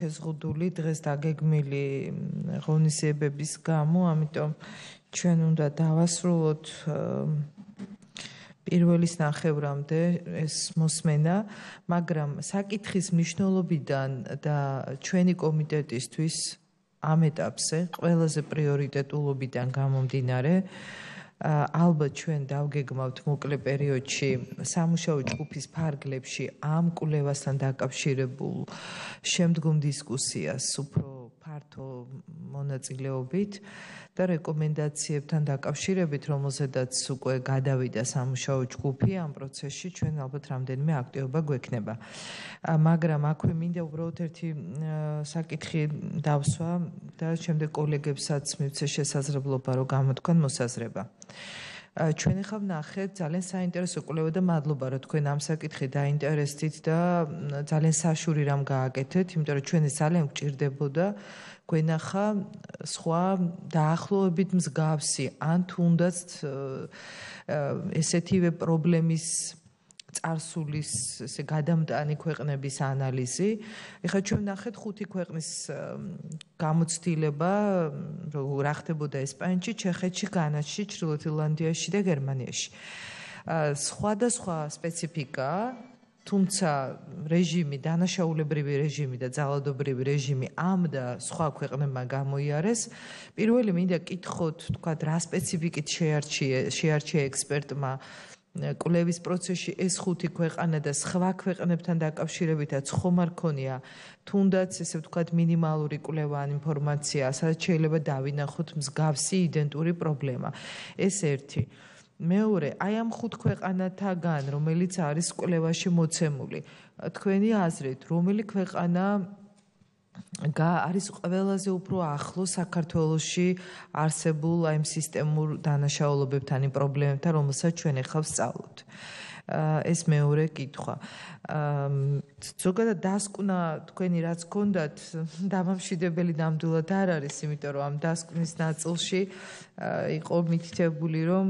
შეზღუდული დღეს დაგეგმილი ღონისძიებების გამო, ამიტომ ჩვენ უნდა დავასრულოთ პირველის ნახევრამდე ეს მოსმენა, მაგრამ საკითხის მნიშვნელობიდან და ჩვენი კომიტეტისთვის ამ ეტაპზე ყველაზე პრიორიტეტულობიდან გამომდინარე ალბათ ჩვენ დავგეგმავთ მოკლე პერიოდში სამუშაო ჯგუფის ფარგლებში ამ კვლევასთან დაკავშირებულ შემდგომ დისკუსიას უფრო ფართო მონაწილეობით და რეკომენდაციებთან დაკავშირებით, რომელზედაც უკვე გადავიდა სამუშაო ჯგუფი ამ პროცესში, ჩვენ ალბათ რამდენიმე აქტივობა გვექნება. მაგრამ აქვე მინდა უბრალოდ ერთი საკითხი დავსვა და შემდეგ კოლეგებსაც მივცე შესაძლებლობა, რომ გამოთქვან მოსაზრება. ჩვენ ახლა ვნახეთ ძალიან საინტერესო კვლევა და მადლობა, რომ თქვენ ამ საკითხით დაინტერესდით და ძალიან საშური რამ გააკეთეთ, იმიტომ რომ ჩვენ ეს ძალიან გვჭირდებოდა გვენახა სხვა დაახლოებით მსგავსი ან თუნდაც ესეთივე პრობლემის წარსულის ესე გადამტანი ქვეყნების ანალიზი. ეხლა ჩვენ ვნახეთ 5 ქვეყნის გამოცდილება, რა ხდებოდა ესპანეთში, ჩეხეთში, განადაში, ჩრდილოეთ ირლანდიაში და გერმანიაში. სხვადასხვა სპეციფიკა, თუმცა რეჟიმი, დანაშაულებრივი რეჟიმი და ძალადობრივი რეჟიმი ამ და სხვა ქვეყნებმა გამოიარეს. პირველი მინდა კითხოთ, თქვა რა სპეციფიკით შეარჩია ექსპერტმა კვლევის პროცესში ეს 5 ქვეყანა და სხვა ქვეყნებთან დაკავშირებითაც ხომ არ ქონია თუნდაც ესე ვთქვათ მინიმალური კვლევა ან ინფორმაცია, სადაც შეიძლება დავინახოთ მსგავსი იდენტური პრობლემა. ეს ერთი. მეორე, აი ამ 5 ქვეყანათაგან, რომელიც არის კვლევაში მოცემული, თქვენი აზრით, რომელი ქვეყანა არის ყველაზე უფრო ახლო საქართველოში არსებულ აი ამ სისტემურ დანაშაულებებთან, იმ პრობლემებთან, რომელსაც ჩვენ ახლა ვსწავლობთ. ეს მეორე კითხვა. ზოგადად დასკვნა თქვენი რაც გქონდათ, დამამშვიდებელი ნამდვილად არ არის, იმიტომ რომ ამ დასკვნის ნაწილში იყო მითითებული, რომ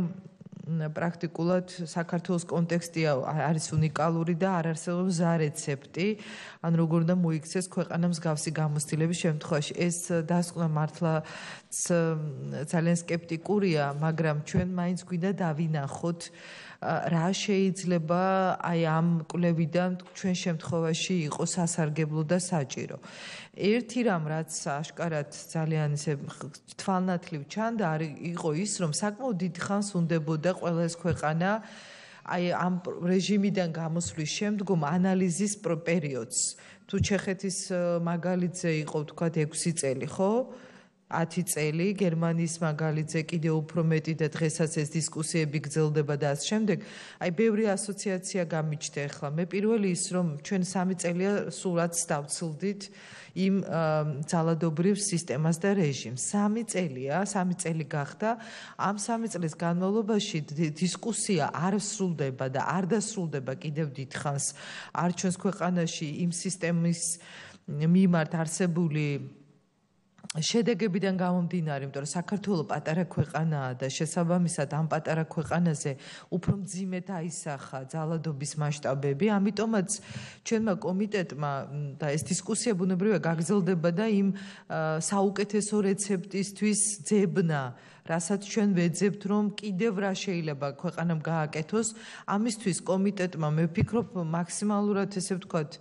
პრაქტიკულად საქართველოს კონტექსტია არის უნიკალური და არ არსებობს ზარეცეპტი, ან როგორ უნდა მოიქცეს ქვეყანა მსგავსი გამოცდილების შემთხვევაში. ეს დასკვნა მართლაც ძალიან სკეპტიკურია, მაგრამ ჩვენ მაინც გვინდა დავინახოთ რა შეიძლება აი ამ კვლევიდან ჩვენ შემთხვევაში იყოს სასარგებლო და საჭირო. ერთი რამ რაც აშკარად ძალიან ისე თვალნათლივ ჩანდა, იყო ის, რომ საკმაოდ დიდ ხანს უნდებოდა ყველა ეს ქვეყანა აი ამ რეჟიმიდან გამოსვლის შემდგომ ანალიზის პერიოდს. თუ ჩეხეთის მაგალითზე იყო თქვა 6 წელი, ხო? 10 წელი, გერმანიის მაგალითზე კიდევ უფრო მეტი და დღესაც ეს დისკუსიები გრძელდება და ამ შემდეგ, აი ბევრი ასოციაცია გამიჩნდა ახლა. მე პირველი ის, რომ ჩვენ 3 წელია სულაც დავცილდით იმ ძალადობრივ სისტემას და რეჟიმს. 3 წელია, 3 წელი გახდა. ამ 3 წლის განმავლობაში დისკუსია არ სრულდება და არ დასრულდება კიდევ დიდ ხანს არ ჩვენს ქვეყანაში იმ სისტემის მიმართ არსებული შედეგებიდან გამომდინარე, იმიტომ რომ საქართველოს პატარა ქვეყანაა და შესაბამისად ამ პატარა ქვეყანაზე უფრო მძიმედ აისახა ძალადობის მასშტაბები, ამიტომაც ჩვენმა კომიტეტმა და ეს დისკუსია ბუნებრივია გაგრძელდება და იმ საუკეთესო რეცეპტისთვის ძებნა, რასაც ჩვენ ვეძებთ, რომ კიდევ რა შეიძლება ქვეყანამ გააკეთოს, ამისთვის კომიტეტმა მე ვფიქრობ მაქსიმალურად ესე ვთქვათ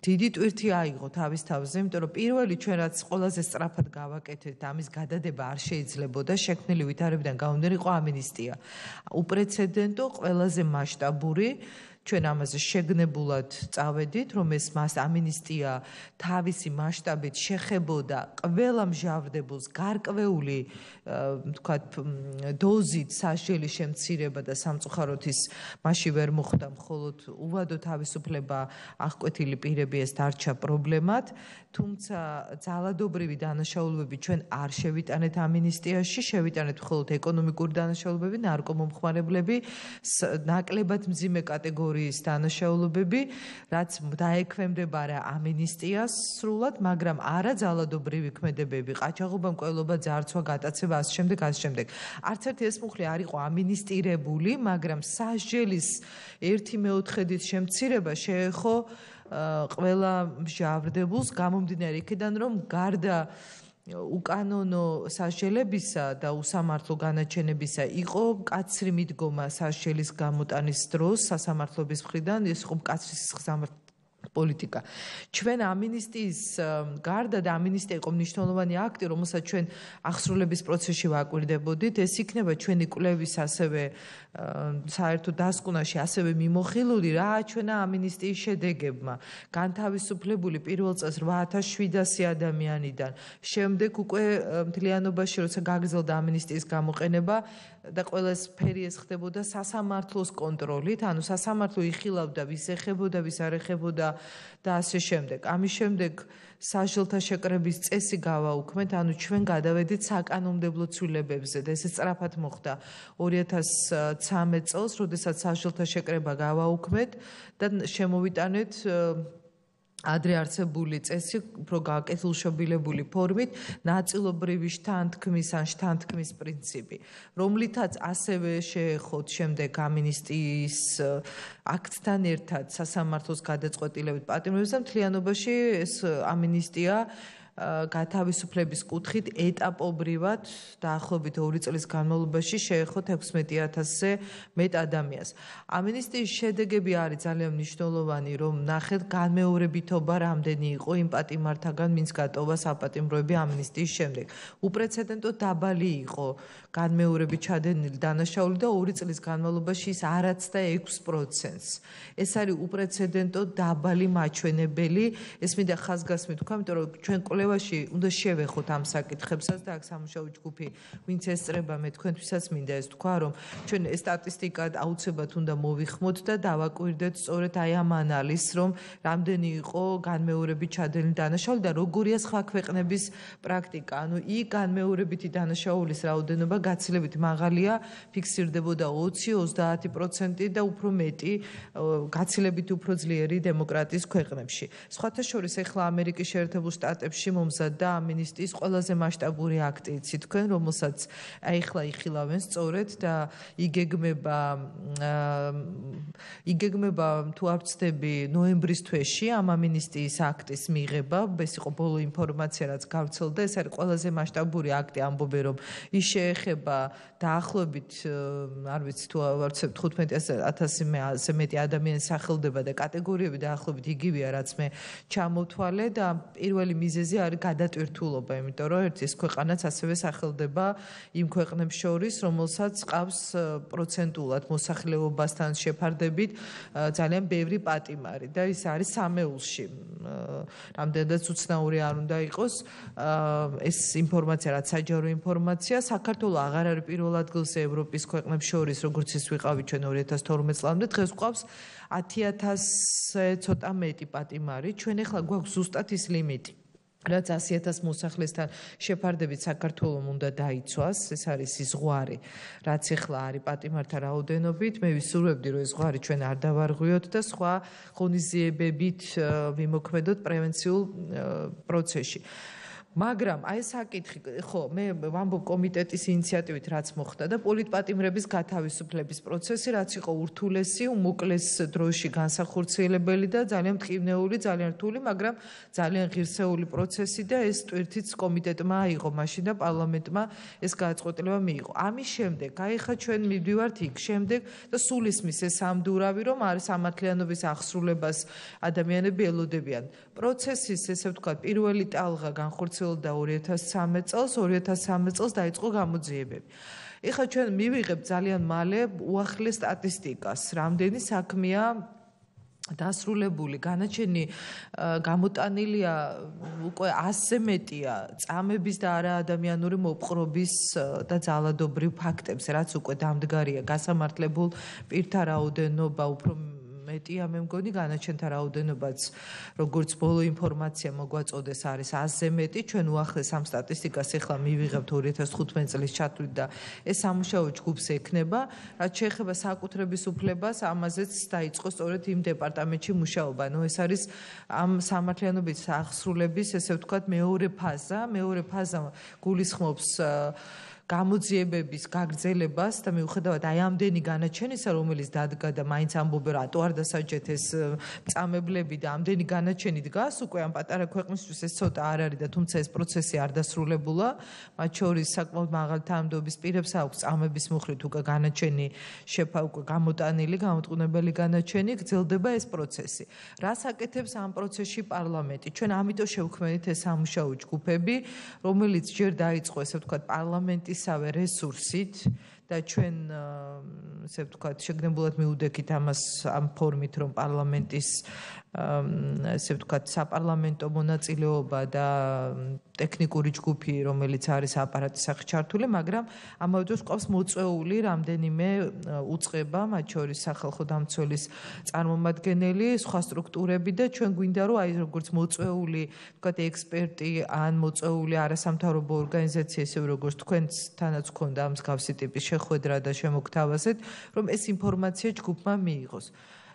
დიდი ტვირთი აიღო თავის თავზე, იმიტომ რომ პირველი ჩვენ რაც ყველაზე სწრაფად გავაკეთეთ, ამის გადადება არ შეიძლებოდა, შექმნილი ვითარებიდან გამომდინარე იყო ამინისტია. უპრეცედენტო, ყველაზე მასშტაბური, ჩვენ ამაზე შეგნებულად წავედით, რომ ეს ამინისტია თავისი მასშტაბით შეხებოდა ყველა მსჯავრდებულს გარკვეული თქვათ დოზით სასჯელის შემცირება და სამწუხაროდ ის მასში ვერ მოხდა, მხოლოდ უვადო თავისუფლება აღკვეთილი პირები ეს დარჩა პრობლემად, თუმცა ძალადობრივი დანაშაულებები ჩვენ არ შევიტანეთ ამინისტიაში, შევიტანეთ მხოლოდ ეკონომიკური დანაშაულებები, ნარკომომხმარებლები, ნაკლებად მძიმე კატეგორიის დანაშაულებები, რაც დაექვემდებარა ამინისტიას სრულად, მაგრამ არა ძალადობრივი ქმედებები, ყაჩაღობა, მკვლელობა, ძარცვა, გატაცება, ასე შემდეგ. არც ერთი ეს მუხლი არ იყო ამინისტირებული, მაგრამ სასჯელის 1/4-ით შემცირება შეეხო ყველა მსჯავრდებულს გამომდინარე იქიდან რომ გარდა უკანონო სასჯელებისა და უსამართლო განაჩენებისა იყო მკაცრი მიდგომა სასჯელის გამოტანის დროს სასამართლოების მხრიდან ეს იყო მკაცრი სასამართლო პოლიტიკა. ჩვენ ამინისტიის გარდა და ამინისტია იყო მნიშვნელოვანი აქტი, რომელსაც ჩვენ აღსრულების პროცესში ვაკვირდებოდით, ეს იქნება ჩვენი კვლევის ასევე საერთო დასკვნაში ასევე მიმოხილული, რა აჩვენა ამინისტიის შედეგებმა. განთავისუფლებული პირველ წელს 8700 ადამიანიდან, შემდეგ უკვე მთლიანობაში როცა გაგრძელდა ამინისტიის გამოყენება და ყველასფერი ეს ხდებოდა სასამართლოს კონტროლით, ანუ სასამართლო იხილავდა ვის ეხებოდა, ვის არ ეხებოდა და ასე შემდეგ. ამის შემდეგ სასჯელთა შეკრების წესი გავაუქმეთ, ანუ ჩვენ გადავედით საკანონმდებლო ცვლილებებზე და ესე სწრაფად მოხდა 2013 წელს, როდესაც სასჯელთა შეკრება გავაუქმეთ და შემოვიტანეთ ადრე არსებული წესი უფრო გაკეთილშობილებული ფორმით ნაწილობრივი შთანთქმის ან შთანთქმის პრინციპი, რომლითაც ასევე შეეხოთ შემდეგ ამინისტიის აქტთან ერთად სასამართლოს გადაწყვეტილებით პატიმრებს და მთლიანობაში ეს ამინისტია გათავისუფლების კუთხით ეტაპობრივად დაახლოებით 2 წლის განმავლობაში შეეხოთ 16,000-ზე მეტ ადამიანს. ამინისტიის შედეგები არის ძალიან მნიშვნელოვანი, რომ ნახეთ განმეორებითობა რამდენი იყო იმ პატიმართაგან, ვინც გატოვა საპატიმროები ამინისტიის შემდეგ. უპრეცედენტო დაბალი იყო განმეორებით ჩადენილი დანაშაული და 2 წლის განმავლობაში ის არაცდა 6%-ს. ეს არის უპრეცედენტო დაბალი მაჩვენებელი, ეს მინდა ხაზგასმით თქვა, იმიტომ რომ ჩვენ კვლევაში უნდა შევეხოთ ამ საკითხებსაც და აქ სამუშაო ჯგუფი ვინც ესწრება მე თქვენთვისაც მინდა ეს თქვა, რომ ჩვენ ეს სტატისტიკა აუცილებლად უნდა მოვიხმოთ და დავაკვირდეთ სწორედ აი ამ ანალიზს, რომ რამდენი იყო განმეორებით ჩადენილი დანაშაული და როგორია სხვა ქვეყნების პრაქტიკა. ანუ იქ განმეორებითი დანაშაულის რაოდენობა გაცილებით მაღალია, ფიქსირდებოდა 20-30% და უფრო მეტი, გაცილებით უფრო ძლიერი დემოკრატიის ქვეყნებში. სხვათა შორის ახლა ამერიკის შეერთებულ შტატებში მომზადდა ამინისტიის ყველაზე მასშტაბური აქტი, იცით თქვენ, რომელსაც ახლა იხილავენ სწორედ და იგეგმება თუ არ ვცდები ნოემბრის თვეში ამ ამინისტიის აქტის მიღება, ეს იყო ბოლო ინფორმაცია რაც გავრცელდა, ეს არის ყველაზე მასშტაბური აქტი, ამბობენ რომ ის შეეხება დაახლოებით არ ვიცი თუ ვარცებ 15,000-ზე მეტი ადამიანის სახელდება და კატეგორიები დაახლოებით იგივეა რაც მე ჩამოვთვალე და პირველი მიზეზი არის გადატვირთულობა, იმიტომ რომ ერთ ის ქვეყანაც ასევე სახელდება იმ ქვეყნებს შორის, რომელსაც ყავს პროცენტულად მოსახლეობასთან შეფარდებით ძალიან ბევრი პატიმარი და ის არის სამეულში. რამდენადაც უცნაური არ უნდა იყოს ეს ინფორმაცია, რაც საჯარო ინფორმაცია, საქართველოს აღარ არის პირველ ადგილზე ევროპის ქვეყნებს შორის, როგორც ის ვიყავით ჩვენ 2012 წლამდე, დღეს გვყავს 10,000-ზე ცოტა მეტი პატიმარი, ჩვენ ახლა გვაქვს ზუსტად ის ლიმიტი. რაც 100,000 მოსახლესთან შეფარდებით საქართველოს უნდა დაიცვას, ეს არის ის ზღვარი, რაც ახლა არის პატიმართა რაოდენობით. მე ვისურვებდი, რომ ეს ზღვარი ჩვენ არ დავარღვიოთ და სხვა ღონისძიებებით ვიმოქმედოთ პრევენციულ პროცესში. მაგრამ აი საკითხი, ხო, მე ვამბობ კომიტეტის ინიციატივით რაც მოხდა და პოლიტპატიმრების გათავისუფლების პროცესი, რაც იყო ურთულესი, უმოკლეს დროში განსახორციელებელი და ძალიან მტკივნეული, ძალიან რთული, მაგრამ ძალიან ღირსეული პროცესი და ეს ტვირთიც კომიტეტმა აიღო მაშინ და პარლამენტმა ეს გადაწყვეტილება მიიღო. ამის შემდეგ, აი ხა ჩვენ მივდივართ იქ შემდეგ და სულ ისმის ეს ამდურავი, რომ არის სამართლიანობის აღსრულებას ადამიანები ელოდებიან. პროცესის, ესე ვთქვათ, პირველი ტალღა განხორციელდა 2013 წელს, 2013 წელს დაიწყო გამოძიებები. ეხლა ჩვენ მივიღებთ ძალიან მალე უახლეს სტატისტიკას, რამდენი საქმეა დასრულებული, განაჩენი გამოტანილია უკვე 100-ზე მეტია წამების და არაადამიანური მოპყრობის და ძალადობრივ ფაქტებს, რაც უკვე დამდგარია გასამართლებულ პირთა რაოდენობა უფრო მეტია, მე მგონი განაჩენთა რაოდენობაც, როგორც ბოლო ინფორმაცია მოგვაწოდეს, არის 100-ზე მეტი. ჩვენ უახლეს ამ სტატისტიკას ახლა მივიღებთ 2015 წლის ჩათვლით და ეს სამუშაო ჯგუფს ექნება, რაც შეეხება საკუთრების უფლებას, ამაზეც დაიწყო სწორედ იმ დეპარტამენტში მუშაობა. ანუ ეს არის ამ სამართლიანობის აღსრულების, ესე ვთქვათ, მეორე ფაზა. მეორე ფაზა გულისხმობს გამოძიებების გაგრძელებას და მიუხედავად აი ამდენი განაჩენისა, რომელიც დადგა და მაინც ამბობენ, რატო არ დასაჯეთ ეს წამებლები და ამდენი განაჩენი დგას უკვე ამ პატარა ქვეყნისთვის ეს ცოტა არ არის და თუმცა ეს პროცესი არ დასრულებულა, მათ შორის საკმაოდ მაღალი თანამდებობის პირებს აქვს წამების მუხლით უკვე განაჩენი უკვე გამოტანილი, გამოტყუნებელი განაჩენი, გრძელდება ეს პროცესი. რას აკეთებს ამ პროცესში პარლამენტი? ჩვენ ამიტომ შევქმნით ეს სამუშაო ჯგუფები, რომელიც ჯერ დაიწყო, ესე ვთქვათ, პარლამენტისავე რესურსით და ჩვენ ესე ვთქვათ, შეგნებულად მიუდექით ამას ამ ფორმით, რომ პარლამენტის ესე ვთქვათ, საპარლამენტო მონაწილეობა და ტექნიკური ჯგუფი, რომელიც არის აპარატის სახით ჩართული, მაგრამ ამავე დროს ყავს მოწვეული რამდენიმე უწყება, მათ შორის სახალხო დამცველის წარმომადგენელი, სხვა სტრუქტურები და ჩვენ გვინდა რომ აი როგორც მოწვეული, ვთქვათ, ექსპერტი ან მოწვეული არასამთავრობო ორგანიზაცია, ისევე როგორც თქვენთანაც გქონდა ამ მსგავსი ტიპის შეხვედრა და შემოგთავაზეთ, რომ ეს ინფორმაცია ჯგუფმა მიიღოს.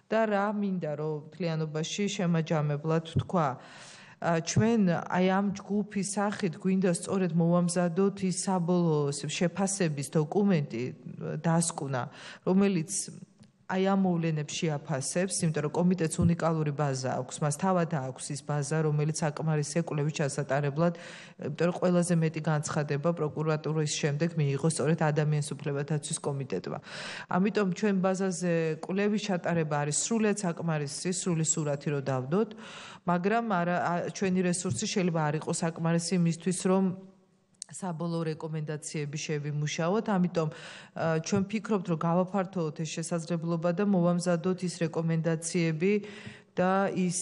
და რა მინდა რომ მთლიანობაში შემაჯამებლად ვთქვა, ჩვენ აი ამ ჯგუფის სახით გვინდა სწორედ მოვამზადოთ ის საბოლოო შეფასების დოკუმენტი დასკვნა, რომელიც აი ამ მოვლენებს შეაფასებს, იმიტომ რომ კომიტეტს უნიკალური ბაზა აქვს, მას თავად აქვს ის ბაზა, რომელიც საკმარისია კვლევის ჩასატარებლად, იმიტომ რომ ყველაზე მეტი განცხადება პროკურატურის შემდეგ მიიღო სწორედ ადამიანის უფლებათა დაცვის კომიტეტმა. ამიტომ ჩვენ ბაზაზე კვლევის ჩატარება არის სრულიად საკმარისი, სრული სურათი რო დავდოთ, მაგრამ ჩვენი რესურსი შეიძლება არ იყოს საკმარისი იმისთვის, რომ საბოლოო რეკომენდაციები შევიმუშაოთ, ამიტომ ჩვენ ვფიქრობთ, რომ გავაფართოვოთ ეს შესაძლებლობა და მოვამზადოთ ის რეკომენდაციები და ის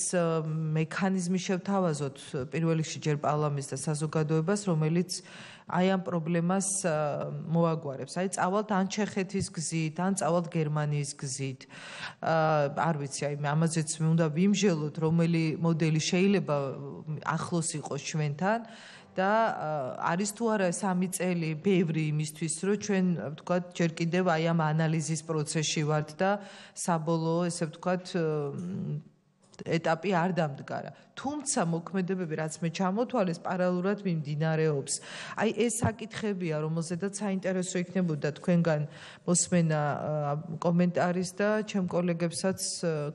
მექანიზმი შევთავაზოთ პირველ რიგში ჯერ პარლამენტს და საზოგადოებას, რომელიც აი ამ პრობლემას მოაგვარებს. აი წავალთ ან ჩეხეთის გზით, ან წავალთ გერმანიის გზით. არ ვიცი, აი ამაზეც მე უნდა ვიმჟელოთ, რომელი მოდელი შეიძლება ახლოს იყოს ჩვენთან. და არის თუ არა 3 წელი ბევრი იმისთვის, რომ ჩვენ ვთქვათ, ჯერ კიდევ აი ამ ანალიზის პროცესში ვართ და საბოლოო, ესე ვთქვათ, ეტაპი არ დამდგარა. თუმცა მოქმედებები, რაც მე ჩამოთვალეს, პარალელურად მიმდინარეობს. აი ეს საკითხებია, რომელზედაც საინტერესო იქნებოდა თქვენგან მოსმენა კომენტარის და ჩემ კოლეგებსაც,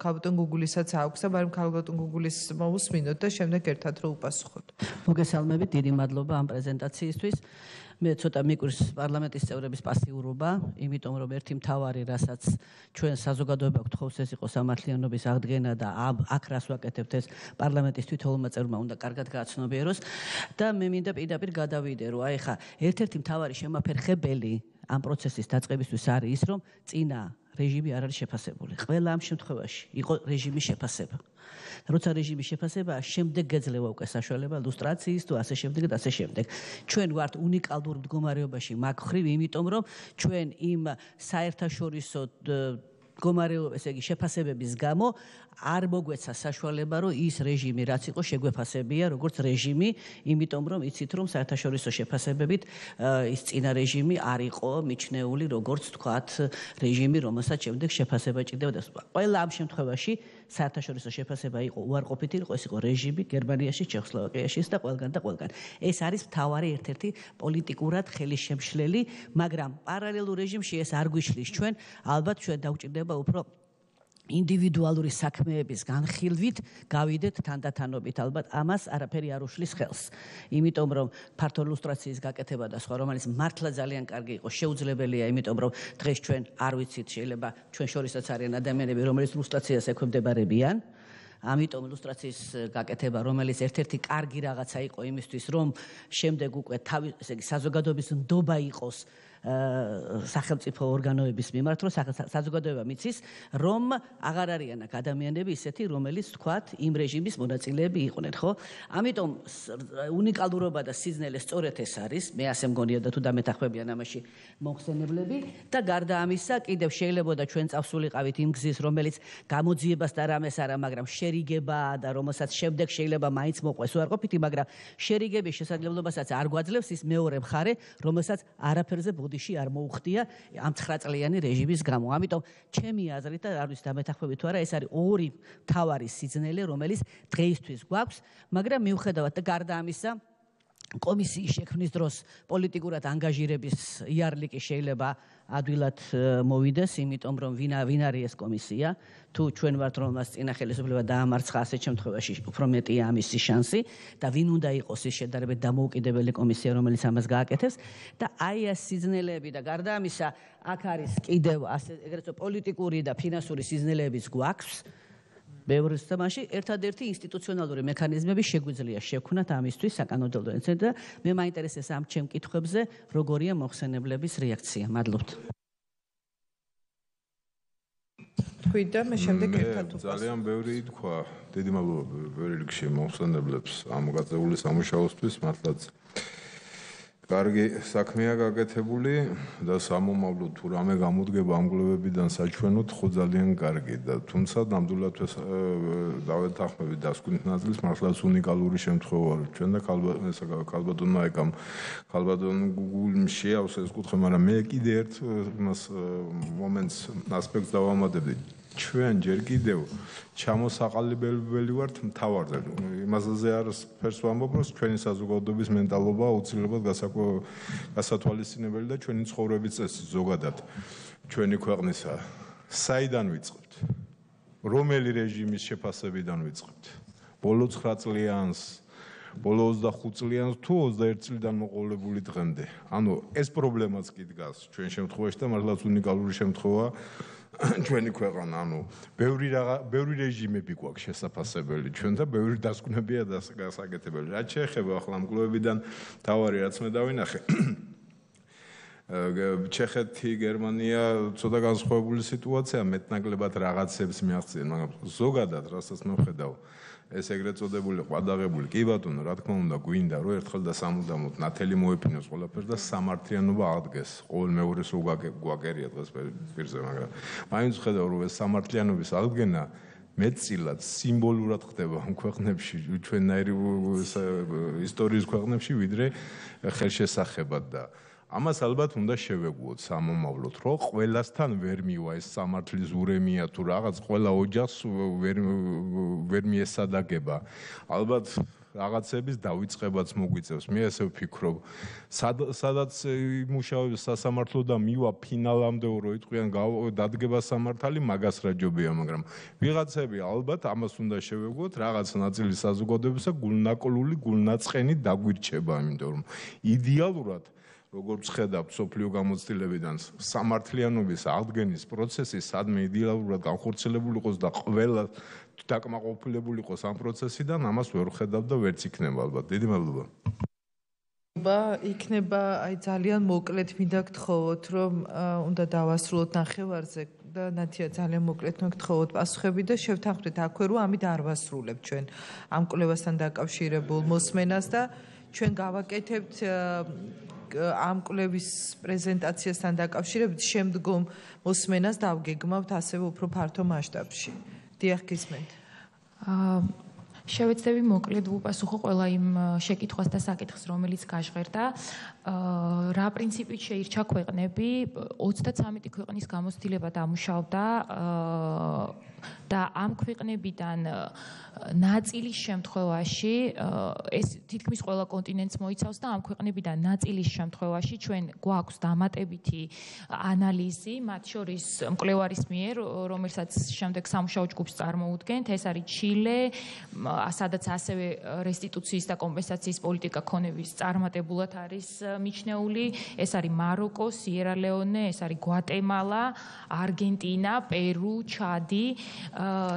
ქალბატონ გუგულისაც აქვს და მაგრამ ქალბატონ გუგულის მოусმინოთ და შემდეგ ერთად რო უპასუხოთ. მოგესალმებით, დიდი მადლობა ამ პრეზენტაციისთვის. მე ცოტა მიკვირს პარლამენტის წევრების პასიურობა, იმიტომ რომ ერთი მთავარი, რასაც ჩვენ საზოგადოება გვთხოვს, ეს იყო სამართლიანობის აღდგენა და აქ რას ვაკეთებთ, ეს პარლამენტის თვითმფრინავმა წევრმა უნდა კარგად გააცნობიეროს და მე მინდა პირდაპირ გადავიდე, რომ აი ხა ერთ-ერთი მთავარი შემაფერხებელი ამ პროცესის დაწყებისთვის არის ის, რომ წინა რეჟიმი არ არის შეფასებული. ყველა ამ შემთხვევაში იყო რეჟიმის შეფასება. როცა რეჟიმის შეფასება, შემდეგ გეძლევა უკვე საშუალება ლუსტრაციის თუ ასე შემდეგ და ასე შემდეგ. ჩვენ ვართ უნიკალურ მდგომარეობაში მაგ ხრივ, იმიტომ რომ ჩვენ იმ საერთაშორისო მდგომარეობის, ესე იგი შეფასებების გამო არ მოგვეცა საშუალება, რომ ის რეჟიმი, რაც იყო, შეგვეფასებია როგორც რეჟიმი, იმიტომ რომ იცით, რომ საერთაშორისო შეფასებებით ის წინა რეჟიმი არ იყო მიჩნეული როგორც თქვათ რეჟიმი, რომელსაც შემდეგ შეფასება ჭირდება. ყველა ამ შემთხვევაში საერთაშორისო შეფასება იყო უარყოფითი, ეს იყო რეჟიმი გერმანიაში, ჩეხოსლოვაკიაში და ყველგან. ეს არის მთავარი ერთ-ერთი პოლიტიკურად ხელისშემშლელი, მაგრამ პარალელურ რეჟიმში ეს არ გვიშლის ჩვენ, ალბათ ჩვენ დაგვჭირდება უფრო ინდივიდუალური საქმეების განხილვით გავიდეთ თანდათანობით, ალბათ ამას არაფერი არ უშლის ხელს. იმიტომ რომ ფართო ლუსტრაციის გაკეთება და სხვა, რომელიც მართლა ძალიან კარგი იყო, შეუძლებელია, იმიტომ რომ დღეს ჩვენ არ ვიცით, შეიძლება ჩვენ შორისაც არიან ადამიანები, რომელიც ლუსტრაციას ექვემდებარებიან. ამიტომ ილუსტრაციის გაკეთება, რომელიც ერთ-ერთი კარგი რაღაცა იყო იმისთვის, რომ შემდეგ უკვე ესე იგი საზოგადოების ნდობა იყოს სახელმწიფო ორგანოების მიმართ, რომ საზოგადოება მიცის, რომ აღარ არიან აქ ადამიანები ისეთი, რომელიც თქვათ იმ რეჟიმის მონაწილეები იყვნენ, ხო? ამიტომ უნიკალურობა და სიზნელე სწორედ ეს არის, მე ასე მგონია და თუ დამეთახმებიან ამაში მოხსენებლები და გარდა ამისა, კიდევ შეიძლება და ჩვენ წავსულიყავით იმ გზის, რომელიც გამოძიებას და რამეს არა, მაგრამ შერიგებაა და რომელსაც შემდეგ შეიძლება მაინც მოყვეს უარყოფითი, მაგრამ შერიგების შესაძლებლობასაც არ გვაძლევს ის მეორე მხარე, რომელსაც არაფერზე ბოდიში არ მოუხდია ამ 9 წლიანი რეჟიმის გამო. ამიტომ ჩემი აზრით და არ ვიცი დამეთახმებით თუ არა, ეს არის ორი მთავარი სიზნელე, რომელიც დღეისთვის გვაქვს, მაგრამ მიუხედავად და გარდა ამისა კომისიის შექმნის დროს პოლიტიკურად ანგაჟირების იარლი კი შეიძლება ადვილად მოვიდეს, იმიტომ რომ ვინ არის ეს კომისია, თუ ჩვენ ვართ რომ მას წინა ხელისუფლება დაამარცხა, ასეთ შემთხვევაში უფრო მეტია ამისი შანსი და ვინ უნდა იყოს ის შედარებით დამოუკიდებელი კომისია, რომელიც ამას გააკეთებს და აი ეს სიზნელეები და გარდა ამისა, აქ არის კიდევ ასე ეგრეთ წოდებული პოლიტიკური და ფინანსური სიზნელეებიც გვაქვს. ბევრ თემაში ერთადერთი ინსტიტუციონალური მექანიზმები შეგვიძლია შევქმნათ ამისთვის საკანონმდებლო ინციდენტი და მე მაინტერესებს ამ ჩემ კითხვებზე როგორია მოხსენებლების რეაქცია. მადლობთ. თქვი და მე შემდეგ ერთად ვფასებ. ძალიან ბევრი თქვა. დიდი მადლობა ბევრი რიგში მოხსენებლებს ამ გაწეული სამუშაოსთვის, მართლაც კარგი საქმეა გაკეთებული და სამომავლო თუ რამე გამოდგება ამ კვლევებიდან საჩვენოდ ხო ძალიან კარგი და თუმცა ნამდვილად დავეთანხმებით დასკვნით ნაწილს მართლაც უნიკალური შემთხვევა ჩვენ და ქალბატონმა ეკამ ქალბატონ გუგულში შეავს ეს კუთხე მაგრამ მე კიდე ერთ იმას მომენტს ასპექტს დავამატებდი ჩვენ ჯერ კიდევ ჩამოსაყალიბებელი ვართ მთავარზე. იმაზე არ ფერს ვამბობ, რომ ჩვენი საზოგადოების მენტალობა აუცილებლად გასათვალისწინებელი და ჩვენი ცხოვრების წესი ზოგადად ჩვენი ქვეყნისა. საიდან ვიწყებთ? რომელი რეჟიმის შეფასებიდან ვიწყებთ? ბოლო 9 წლიანს, ბოლო 25 წლიანს თუ 21 წლიდან მოყოლებული დღემდე. ანუ ეს პრობლემაც კი დგას ჩვენ შემთხვევაში და მართლაც უნიკალური შემთხვევა ჩვენი ქვეყანა, ანუ ბევრი რეჟიმები გვაქვს შესაძლებელი ჩვენ და ბევრი დასკვნებია გასაკეთებელი. რაც შეეხება ახლა ამ კვლევებიდან თავარი რაც მე დავინახე ჩეხეთი, გერმანია ცოტა განსხვავებული სიტუაცია, მეტნაკლებად რაღაცებს მიაღწიენ, მაგრამ ზოგადად რასაც მე ვხედავ ეს ეგრეთ წოდებული ყვადაღებული კი ბატონო რა თქმა უნდა გვინდა რომ ერთხელ და სამუდამოდ ნათელი მოეფინოს ყველაფერს და სამართლიანობა აღდგეს ყოველ მეორეს რო გვაკერია დღეს პირზე მაგრამ მაინც ხედავ რომ ეს სამართლიანობის აღდგენა მეტწილად სიმბოლურად ხდება ამ ქვეყნებში ჩვენნაირი ისტორიის ქვეყნებში ვიდრე ხელშესახებად და ამას ალბათ უნდა შევეგუოთ სამომავლოდ, რომ ყველასთან ვერ მივა ეს სამართლის ურემია თუ რაღაც ყველა ოჯახს ვერ მიესადაგება. ალბათ რაღაცების დავიწყებაც მოგვიწევს. მე ასე ვფიქრობ, სადაც იმუშავებს სასამართლო და მივა ფინალამდე რო იტყვიან დადგება სამართალი, მაგას რაჯობია, მაგრამ ვიღაცები ალბათ ამას უნდა შევეგუოთ, რაღაც ნაწილი საზოგადოებისა გულნაკლული, გულნაწყენი დაგვირჩება, იმიტომ რომ იდეალურად როგორც ხედავთ სოფლიო გამოცდილებიდან სამართლიანობის აღდგენის პროცესი სადმე იდეალურად განხორციელებული იყოს და ყველა დაკმაყოფილებული იყოს ამ პროცესიდან ამას ვერ ხედავ და ვერც იქნება ალბათ. დიდი მადლობა. იქნება აი ძალიან მოკლედ მინდა გთხოვოთ რომ უნდა დავასრულოთ ნახევარზე და ნათია ძალიან მოკლედ მოგთხოვოთ პასუხები და შევთანხმდეთ აქვე რომ ამით არ ვასრულებთ ჩვენ ამ კვლევასთან დაკავშირებულ მოსმენას და ჩვენ გავაკეთებთ ამ კვლევის პრეზენტაციასთან დაკავშირებით შემდგომ მოსმენას დავგეგმავთ ასევე უფრო ფართო მასშტაბში. დიახ, გისმენთ. შევეცდები მოკლედ ვუპასუხო ყველა იმ შეკითხვას და საკითხს, რომელიც გაჟღერდა. რა პრინციპით შეირჩა ქვეყნები 33 ქვეყნის გამოცდილება დამუშავდა და ამ ქვეყნებიდან ნაწილის შემთხვევაში ეს თითქმის ყველა კონტინენტს მოიცავს და ამ ქვეყნებიდან ნაწილის შემთხვევაში ჩვენ გვაქვს დამატებითი ანალიზი, მათ შორის მკვლევარის მიერ, რომელსაც შემდეგ სამუშაო ჯგუფს წარმოუდგენთ, ეს არის ჩილე, სადაც ასევე რესტიტუციის და კომპენსაციის პოლიტიკა ქონების წარმატებულად არის მიჩნეული, ეს არის მაროკო, სიერა-ლეონე, ეს არის გვატემალა, არგენტინა, პერუ, ჩადი.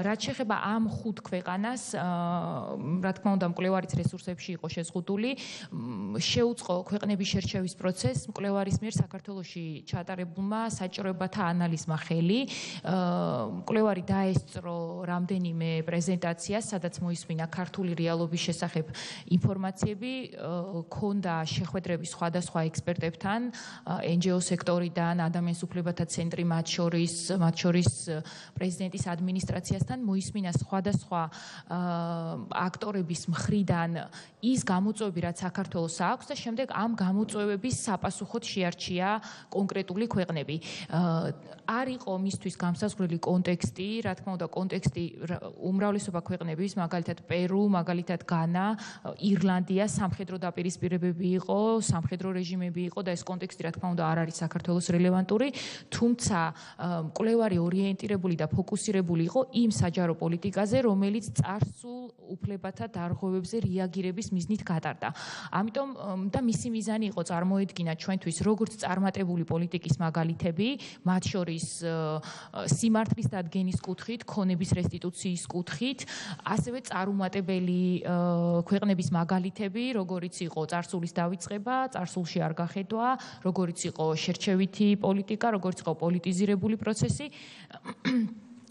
რაც შეეხება ამ 5 ქვეყანას, რა თქმა უნდა, მკვლევარის რესურსებში იყო შეზღუდული, შეუწყო ქვეყნების შერჩევის პროცესს მკვლევარის მიერ საქართველოში ჩატარებულმა საჭიროებათა ანალიზმა ხელი. მკვლევარი დაესწრო რამდენიმე პრეზენტაციას, სადაც მოისმინა ქართული რეალობის შესახებ ინფორმაციები, ქონდა შეხვედრები სხვადასხვა ექსპერტებთან, NGO სექტორიდან, ადამიანის უფლებათა ცენტრი, მათ შორის პრეზიდენტის ადმინისტრაციასთან, მოისმინა სხვადასხვა აქტორების მხრიდან ის გამოწვევები, რაც საქართველოს აქვს და შემდეგ ამ გამოწვევების საპასუხოდ შეარჩია კონკრეტული ქვეყნები. არ იყო მისთვის განსაზღვრელი კონტექსტი, რა თქმა უნდა, კონტექსტი უმრავლესობა ქვეყნების, მაგალითად მაგალითად პერუ, მაგალითად განა, ირლანდია სამხედრო დაპირისპირებები იყო, სამხედრო რეჟიმები იყო და ეს კონტექსტი რა თქმა უნდა არ არის საქართველოს რელევანტური, თუმცა მკვლევარი ორიენტირებული და ფოკუსირებული იყო იმ საჯარო პოლიტიკაზე, რომელიც წარსულ უფლებათა დარღვევებზე რეაგირების მიზნით გატარდა. ამიტომ და მისი მიზანი იყო წარმოედგინა ჩვენთვის როგორც წარმატებული პოლიტიკის მაგალითები, მათ შორის სიმართლის დადგენის კუთხით, ქონების რესტიტუციის კუთხით, ასევე წარუმატებელი ქვეყნების მაგალითები, როგორიც იყო წარსულის დავიწყება, წარსულში არ გახედვა, როგორიც იყო შერჩევითი პოლიტიკა, როგორიც იყო პოლიტიზირებული პროცესი.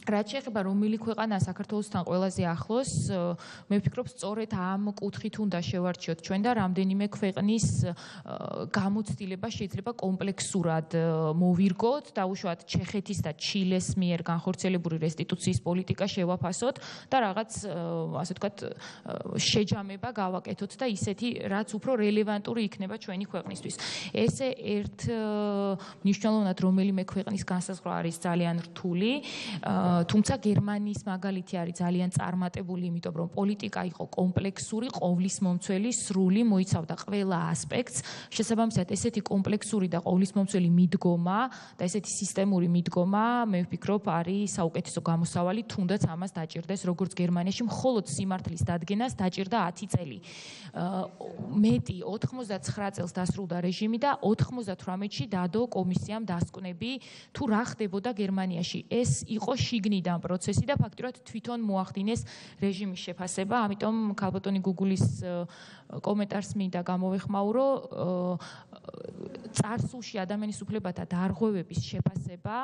რაც შეეხება რომელი ქვეყანა საქართველოსთან ყველაზე ახლოს, მე ვფიქრობ, სწორედ ამ კუთხით უნდა შევარჩიოთ ჩვენ და რამდენიმე ქვეყნის გამოცდილება შეიძლება კომპლექსურად მოვირგოთ, დაუშვათ ჩეხეთის და ჩილეს მიერ განხორციელებული რესტიტუციის პოლიტიკა შევაფასოთ და რაღაც, ასე ვთქვათ, შეჯამება გავაკეთოთ და ისეთი, რაც უფრო რელევანტური იქნება ჩვენი ქვეყნისთვის. ესე ერთ მნიშვნელოვნად რომელიმე ქვეყნის განსაზღვრა არის ძალიან რთული. თუმცა გერმანიის მაგალითი არის ძალიან წარმატებული, იმიტომ რომ პოლიტიკა იყო კომპლექსური, ყოვლისმომცველი, სრული, მოიცავდა ყველა ასპექტს. შესაბამისად, ესეთი კომპლექსური და ყოვლისმომცველი მიდგომა და ესეთი სისტემური მიდგომა, მე ვფიქრობ, არის საუკეთესო გამოსავალი, თუნდაც ამას დაჭირდეს, როგორც გერმანიაში, მხოლოდ სიმართლის დადგენას დაჭირდა 10 წელი. მეტი 99 წელს დასრულდა რეჟიმი და 98-ში დადო კომისიამ დასკვნები, თუ რა ხდებოდა გერმანიაში. ეს იყო შიგნიდან პროცესი და ფაქტურად თვითონ მოახდინეს რეჟიმის შეფასება, ამიტომ ქალბატონი გუგულის კომენტარს მინდა გამოვეხმაურო, წარსულში ადამიანის უფლებათა დარღვევების შეფასება,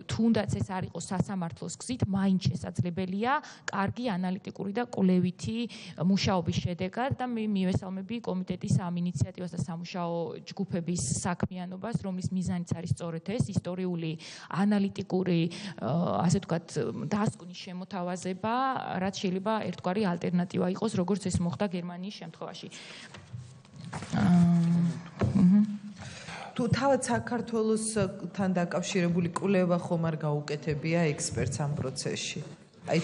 თუნდაც ეს არ იყოს სასამართლოს გზით, მაინც შესაძლებელია, კარგი ანალიტიკური და კვლევითი მუშაობის შედეგად და მე მივესალმები კომიტეტის ამ ინიციატივას და სამუშაო ჯგუფების საქმიანობას, რომლის მიზანიც არის სწორედ ეს ისტორიული ანალიტიკური, ასე ვთქვათ, დასკვნის შემოთავაზება, რაც შეიძლება ერთგვარი ალტერნატივა იყოს, როგორც ეს მოხდა გერმანიის შემთხვევაში. თუ თავად საქართველოსთან დაკავშირებული კვლევა ხომ არ გაუკეთებია ექსპერტს ამ პროცესში? აი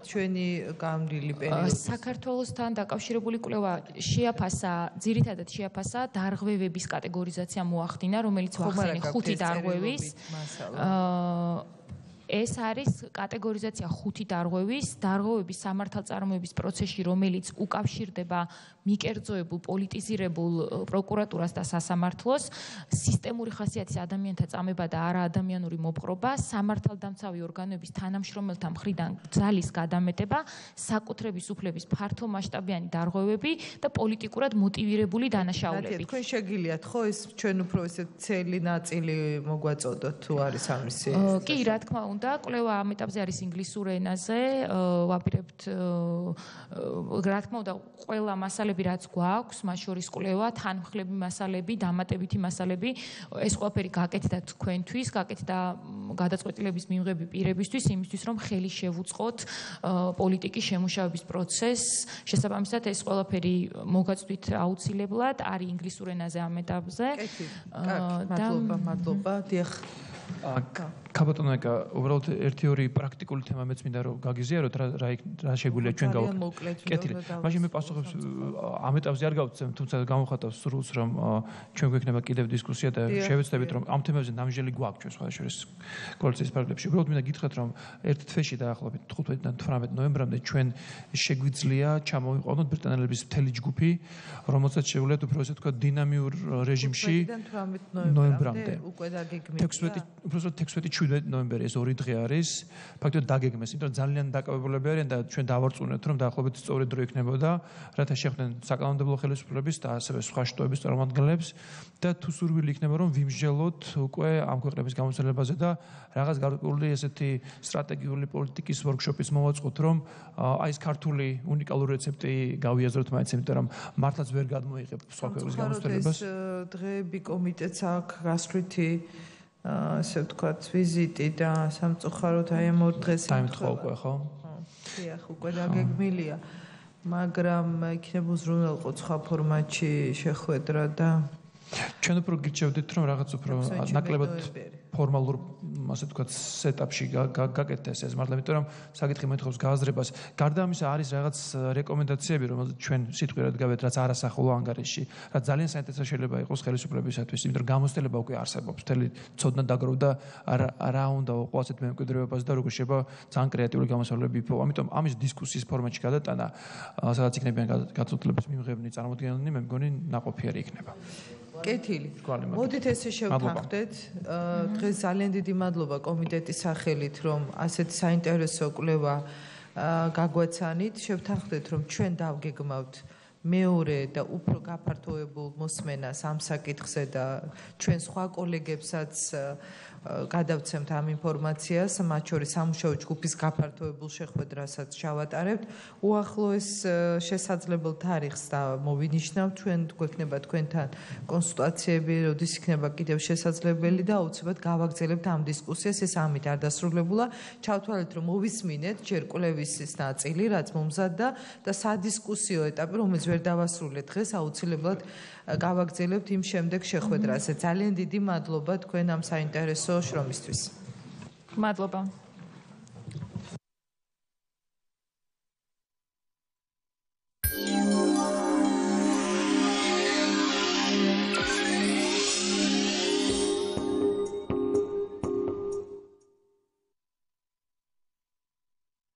ჩვენი გამრილი პერიოდი საქართველოსთან დაკავშირებული კვლევა ძირითადად შეაფასა დარღვევების კატეგორიზაცია მოახდინა, რომელიც ვახსენე 5 დარღვევის. ეს არის კატეგორიზაცია 5 დარღვევების სამართალწარმოების პროცესში, რომელიც უკავშირდება მიკერძოებულ, პოლიტიზირებულ პროკურატურას და სასამართლოს, სისტემური ხასიათის ადამიანთა წამება და არაადამიანური მოპყრობა, სამართალდამცავი ორგანოების თანამშრომელთა მხრიდან ძალის გადამეტება, საკუთრების უფლების ფართომასშტაბიანი დარღვევები და პოლიტიკურად მოტივირებული დანაშაულები. თქვენ შეგიძლიათ ხო ეს ჩვენ უფრო ესე ცელი ნაწილი მოგვაწოდოთ თუ არის ამისი? კი, რა თქმა უნდა, კვლევა ამ ეტაპზე არის ინგლისურ ენაზე, ვაპირებთ, რა თქმა უნდა, ყველა მასალები რაც გვაქვს, მას შორის კვლევა, თანმხლები მასალები, დამატებითი მასალები, ეს ყველაფერი გაკეთდა თქვენთვის, გაკეთდა გადაწყვეტილების მიღების პირებისთვის, იმისთვის, რომ ხელი შევუწყოთ პოლიტიკის შემუშავების პროცესს. შესაბამისად, ეს ყველაფერი მოგაწვდით აუცილებლად, არის ინგლისურ ენაზე ამ ეტაპზე. მადლობა, დიახ. ქალბატონო, უბრალოდ ერთი-ორი პრაქტიკული თემა მეც მინდა რომ გაგიზიაროთ, რა შეგვიძლია ჩვენ გავაკეთოთ. მაშინ მე პასუხებს ამ ეტაპზე არ გავცემ, თუმცა გამოვხატავს სრულს, რომ ჩვენ გვექნება კიდევ დისკუსია და შევეცდებით, რომ ამ თემებზე ნამჟელი გვაქვს ჩვენ სხვადასხვა კოალიციის პარლამენტში. უბრალოდ მინდა გითხრათ, რომ ერთ თვეში დაახლოებით 15-დან 18 ნოემბრამდე ჩვენ შეგვიძლია ჩამოვიყვანოთ ბრიტანელების მთელი ჯგუფი, რომელსაც შეუძლიათ უფრო ესე ვთქვათ დინამიურ რეჟიმში 15-დან 18 ნოემბრამდე უკვე დაგეგმილია. 16-17 ნოემბერი ეს 2 დღე არის. ფაქტობრივად დაგეგმეს, იმიტომ რომ ძალიან დაკავებულები არიან და ჩვენ დავარწმუნეთ, რომ დაახლოებით სწორი დრო იქნებოდა, რათა შეხვდნენ საკანონმდებლო ხელისუფლების და ასევე სხვა შტოების წარმომადგენლებს და თუ სურვილი იქნება, რომ ვიმსჯელოთ უკვე ამ ქვეყნების გამოცდილებაზე და რაღაც გარკვეული ესეთი სტრატეგიული პოლიტიკის ვორქშოპის მოვაწყოთ, რომ აი ეს ქართული უნიკალური რეცეპტი გავიაზროთ მაინც, იმიტომ რომ მართლაც ვერ გადმოიღებ სხვა ქვეყნის გამოცდილებას. ეს დღეები კომიტეტს აქვს გასვლითი ასე ვთქვათ, ვიზიტი და სამწუხაროდ აი ამ 2 დღეს დაემთხვა უკვე, ხო? დიახ, უკვე დაგეგმილია. მაგრამ იქნება უზრუნველყო სხვა ფორმატში შეხვედრა და ჩვენ უფრო გირჩევდით რომ რაღაც უფრო ნაკლებად ფორმალურ ასე ვთქვათ სეტაპში გაკეთდეს ეს მართლა იმიტომ რომ საკითხი მოითხოვს გააზრებას გარდა ამისა არის რაღაც რეკომენდაციები რომელზეც ჩვენ სიტყვიერად გავეთ რაც არასახულო ანგარიშში რაც ძალიან საინტერესო შეიძლება იყოს ხელისუფლებისათვის იმიტომ რომ გამოცდილება უკვე არსებობს მთელი ცოდნა დაგროვდა რა უნდა უყო ასეთ მემკვიდრეობას და როგორ შეიძლება ძალიან კრეატიული გამოსავლებები იპოვო ამიტომ ამის დისკუსიის ფორმატში გადატანა სადაც იქნებიან გაწოდლების მიმღებნი წარმოდგენილნი მე მგონი ნაყოფიერი იქნება კეთილი. მოდით ესე შევთანხმდეთ. დღეს ძალიან დიდი მადლობა კომიტეტის სახელით, რომ ასეთი საინტერესო კვლევა გაგვაცანით. შევთანხმდეთ, რომ ჩვენ დავგეგმავთ მეორე და უფრო გაფართოებულ მოსმენას ამ საკითხზე და ჩვენ სხვა კოლეგებსაც გადავცემთ ამ ინფორმაციას, მათ შორის სამუშაო ჯგუფის გაფართოებულ შეხვედრასაც ჩავატარებთ. უახლოეს შესაძლებელ თარიღს და მოვინიშნავთ, ჩვენ გვექნება თქვენთან კონსულტაციები, როდის იქნება კიდევ შესაძლებელი და აუცილებლად გავაგრძელებთ ამ დისკუსიას, ეს ამით არ დასრულებულა. ჩავთვალეთ, რომ მოვისმინეთ ჯერ კვლევის ნაწილი, რაც მომზადდა და სადისკუსიო ეტაპი, რომელიც ვერ დავასრულეთ დღეს, აუცილებლად გავაგრძელებთ იმ შემდეგ შეხვედრაზე. ძალიან დიდი მადლობა თქვენ ამ საინტერესო შრომისთვის. მადლობა.